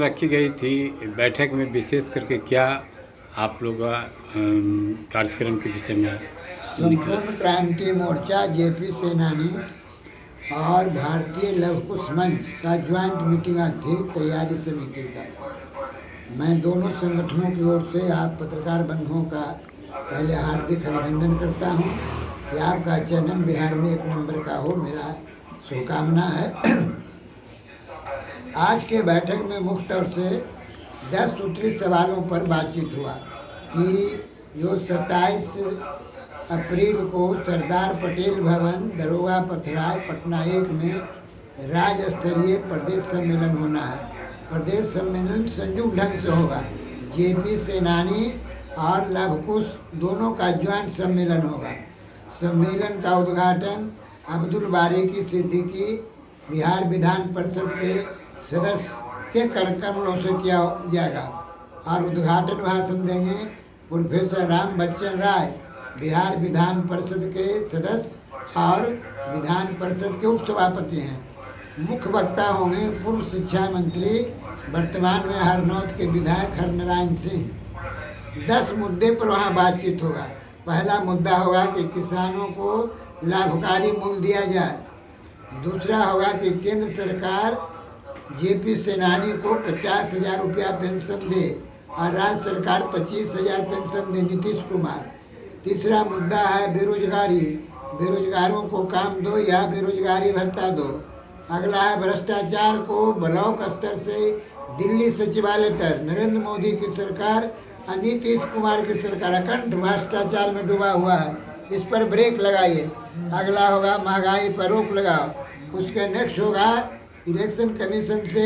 रखी गई थी बैठक में विशेष करके क्या आप लोग का कार्यक्रम के विषय में निकला? संपूर्ण क्रांति मोर्चा जेपी सेनानी और भारतीय लव कुश मंच का ज्वाइंट मीटिंग आज थी तैयारी समिति का। मैं दोनों संगठनों की ओर से आप पत्रकार बंधुओं का पहले हार्दिक अभिनंदन करता हूं कि आपका चयन बिहार में 1 नंबर का हो, मेरा शुभकामना है। आज के बैठक में मुख्य तौर से 10 सूत्री सवालों पर बातचीत हुआ कि जो 27 अप्रैल को सरदार पटेल भवन दरोगा पथराय पटना 1 में राज्य स्तरीय प्रदेश सम्मेलन होना है। प्रदेश सम्मेलन संयुक्त ढंग से होगा। जेपी सेनानी और लव कुश दोनों का ज्वाइंट सम्मेलन होगा। सम्मेलन का उद्घाटन अब्दुल बारी की सिद्दीकी बिहार विधान परिषद के सदस्य के कार्यक्रमों से किया जाएगा और उद्घाटन भाषण देंगे प्रोफेसर राम बच्चन राय, बिहार विधान परिषद के सदस्य और विधान परिषद के उपसभापति हैं। मुख्य वक्ता होंगे पूर्व शिक्षा मंत्री, वर्तमान में हरनौत के विधायक हरनारायण सिंह। 10 मुद्दे पर वहाँ बातचीत होगा। पहला मुद्दा होगा कि किसानों को लाभकारी मूल्य दिया जाए। दूसरा होगा कि केंद्र सरकार जेपी सेनानी को 50,000 रुपया पेंशन दे और राज्य सरकार 25,000 पेंशन दे, नीतीश कुमार। तीसरा मुद्दा है बेरोजगारी, बेरोजगारों को काम दो या बेरोजगारी भत्ता दो। अगला है भ्रष्टाचार को ब्लॉक स्तर से दिल्ली सचिवालय तक नरेंद्र मोदी की सरकार और नीतीश कुमार की सरकार अखंड भ्रष्टाचार में डूबा हुआ है, इस पर ब्रेक लगाइए। अगला होगा महंगाई पर रोक लगाओ। उसके नेक्स्ट होगा इलेक्शन कमीशन से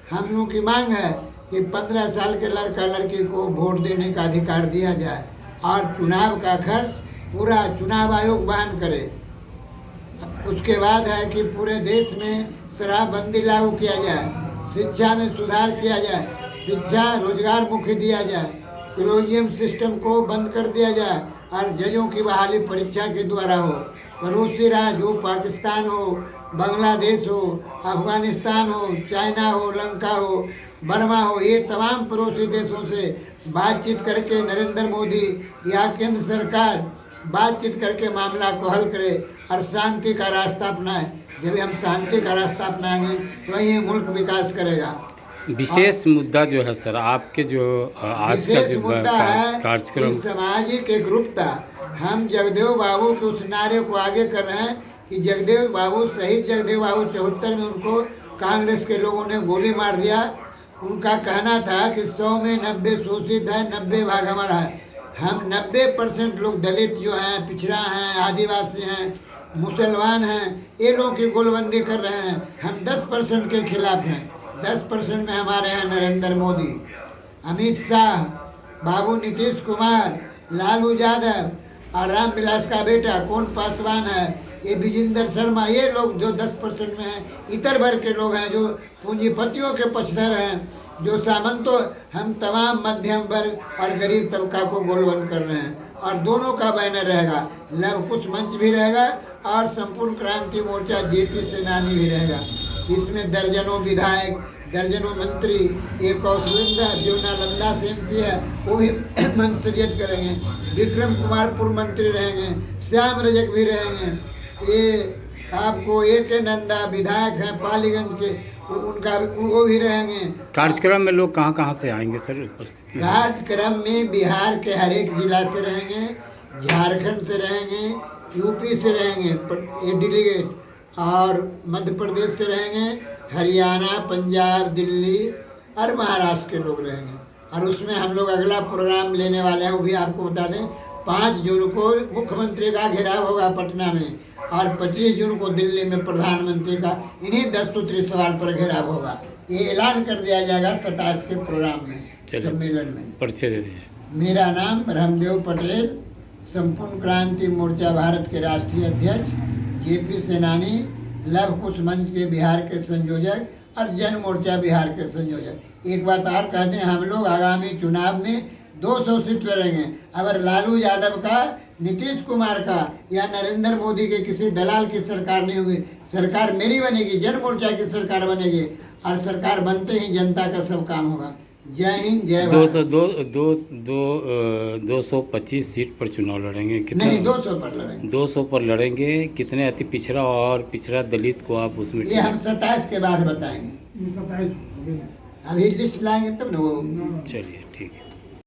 हम लोग की मांग है कि 15 साल के लड़का लड़की को वोट देने का अधिकार दिया जाए और चुनाव का खर्च पूरा चुनाव आयोग वहन करे। उसके बाद है कि पूरे देश में शराबबंदी लागू किया जाए, शिक्षा में सुधार किया जाए, शिक्षा रोजगार मुखी दिया जाए, कॉलेजियम सिस्टम को बंद कर दिया जाए और जजों की बहाली परीक्षा के द्वारा हो। पड़ोसी राज्य हो, पाकिस्तान हो, बांग्लादेश हो, अफगानिस्तान हो, चाइना हो, लंका हो, बर्मा हो, ये तमाम पड़ोसी देशों से बातचीत करके नरेंद्र मोदी या केंद्र सरकार बातचीत करके मामला को हल करे और शांति का रास्ता अपनाए। जब हम शांति का रास्ता अपनाएंगे तो ही मुल्क विकास करेगा। विशेष मुद्दा जो है सर, आपके जो आज का जो कार्यक्रम सामाजिक एकरूपता, हम जगदेव बाबू के उस नारे को आगे कर रहे हैं कि जगदेव बाबू, शहीद जगदेव बाबू 74 में उनको कांग्रेस के लोगों ने गोली मार दिया। उनका कहना था कि 100 में 90 शोषित है, 90 भाग हमारा है। हम 90% लोग दलित जो हैं, पिछड़ा हैं, आदिवासी हैं, मुसलमान हैं, ये लोग की गोलबंदी कर रहे हैं। हम 10% के खिलाफ हैं। 10% में हमारे हैं नरेंद्र मोदी, अमित शाह, बाबू नीतीश कुमार, लालू यादव और रामविलास का बेटा कौन पासवान है, ये विजेंद्र शर्मा, ये लोग जो 10% में हैं। इतर वर्ग के लोग हैं जो पूंजीपतियों के पक्षधर हैं, जो सामंतों। हम तमाम मध्यम वर्ग और गरीब तबका को गोलबंद कर रहे हैं और दोनों का बैनर रहेगा। लव कुश मंच भी रहेगा और संपूर्ण क्रांति मोर्चा जेपी सेनानी भी रहेगा। इसमें दर्जनों विधायक, दर्जनों मंत्री, एक कौशलेंद्र जो नालंदा से MP है वो भी मंत्रियत करेंगे। विक्रम कुमार पूर्व मंत्री रहेंगे, श्याम रजक भी रहेंगे। ये आपको एक नंदा विधायक हैं पालीगंज के, उनका वो भी रहेंगे। कार्यक्रम में लोग कहाँ कहाँ से आएंगे सर उपस्थिति? कार्यक्रम में बिहार के हर एक जिला से रहेंगे, झारखंड से रहेंगे, यूपी से रहेंगे ये डेलीगेट, और मध्य प्रदेश से रहेंगे, हरियाणा, पंजाब, दिल्ली और महाराष्ट्र के लोग रहेंगे। और उसमें हम लोग अगला प्रोग्राम लेने वाले हैं, वो भी आपको बता दें। 5 जून को मुख्यमंत्री का घेराव होगा पटना में और 25 जून को दिल्ली में प्रधानमंत्री का इन्हीं 10 सूत्री सवाल पर घेराव होगा। ये ऐलान कर दिया जाएगा 27 के प्रोग्राम में, सम्मेलन में। परिचय दे दीजिए। मेरा नाम रामदेव पटेल, संपूर्ण क्रांति मोर्चा भारत के राष्ट्रीय अध्यक्ष, जेपी सेनानी, लव कुश मंच के बिहार के संयोजक और जन मोर्चा बिहार के संयोजक। एक बात और कहते हैं, हम लोग आगामी चुनाव में 200 सीट लड़ेंगे। अगर लालू यादव का, नीतीश कुमार का या नरेंद्र मोदी के किसी दलाल की सरकार नहीं होगी, सरकार मेरी बनेगी, जन मोर्चा की सरकार बनेगी और सरकार बनते ही जनता का सब काम होगा। जय हिंद, जय दो भारत। सौ दो दो दो 225 सीट पर चुनाव लड़ेंगे, कितना? नहीं, 200 पर लड़ेंगे। 200 पर लड़ेंगे। कितने अति पिछड़ा और पिछड़ा दलित को आप उसमें ये हम 27 के बाद बताएंगे। अभी लिस्ट लाएंगे तब ना वो। चलिए ठीक है।